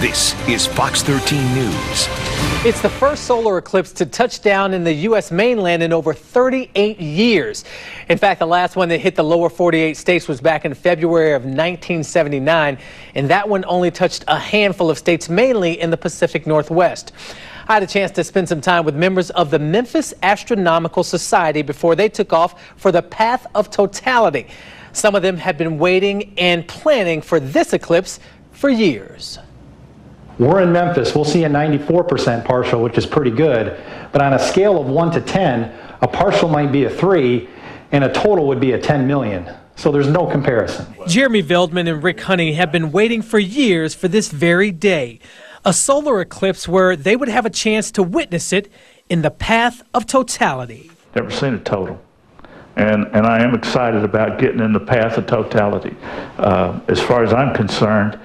This is Fox 13 News. It's the first solar eclipse to touch down in the U.S. mainland in over 38 years. In fact, the last one that hit the lower 48 states was back in February of 1979, and that one only touched a handful of states, mainly in the Pacific Northwest. I had a chance to spend some time with members of the Memphis Astronomical Society before they took off for the path of totality. Some of them have been waiting and planning for this eclipse for years. We're in Memphis. We'll see a 94% partial, which is pretty good. But on a scale of 1 to 10, a partial might be a 3, and a total would be a 10 million. So there's no comparison. Jeremy Veldman and Ric Honey have been waiting for years for this very day. A solar eclipse where they would have a chance to witness it in the path of totality. Never seen a total. And I am excited about getting in the path of totality. As far as I'm concerned,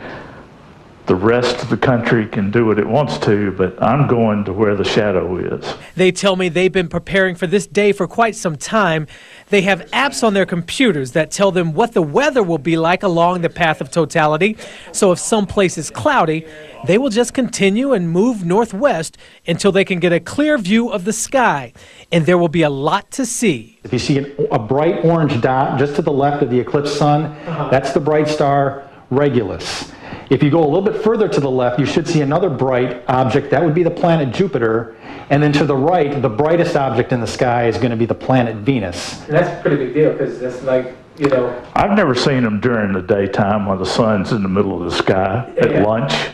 the rest of the country can do what it wants to, but I'm going to where the shadow is. They tell me they've been preparing for this day for quite some time. They have apps on their computers that tell them what the weather will be like along the path of totality. So if some place is cloudy, they will just continue and move northwest until they can get a clear view of the sky. And there will be a lot to see. If you see a bright orange dot just to the left of the eclipse sun, that's the bright star Regulus. If you go a little bit further to the left, you should see another bright object. That would be the planet Jupiter. And then to the right, the brightest object in the sky is going to be the planet Venus. And that's a pretty big deal because that's like, you know. I've never seen them during the daytime when the sun's in the middle of the sky at lunch.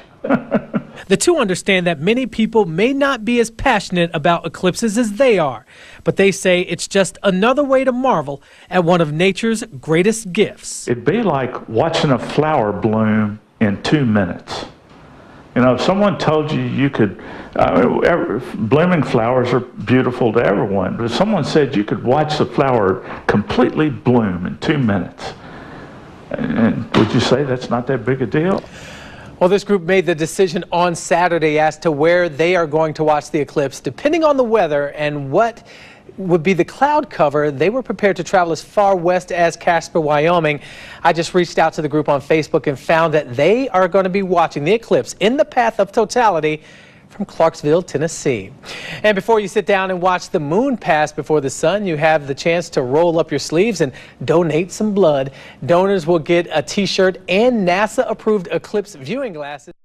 The two understand that many people may not be as passionate about eclipses as they are, but they say it's just another way to marvel at one of nature's greatest gifts. It'd be like watching a flower bloom in 2 minutes. You know, if someone told you you could, blooming flowers are beautiful to everyone, but if someone said you could watch the flower completely bloom in 2 minutes, and would you say that's not that big a deal? Well, this group made the decision on Saturday as to where they are going to watch the eclipse. Depending on the weather and what would be the cloud cover, they were prepared to travel as far west as Casper, Wyoming. I just reached out to the group on Facebook and found that they are going to be watching the eclipse in the path of totality from Clarksville, Tennessee. And before you sit down and watch the moon pass before the sun, you have the chance to roll up your sleeves and donate some blood. Donors will get a t-shirt and NASA-approved eclipse viewing glasses.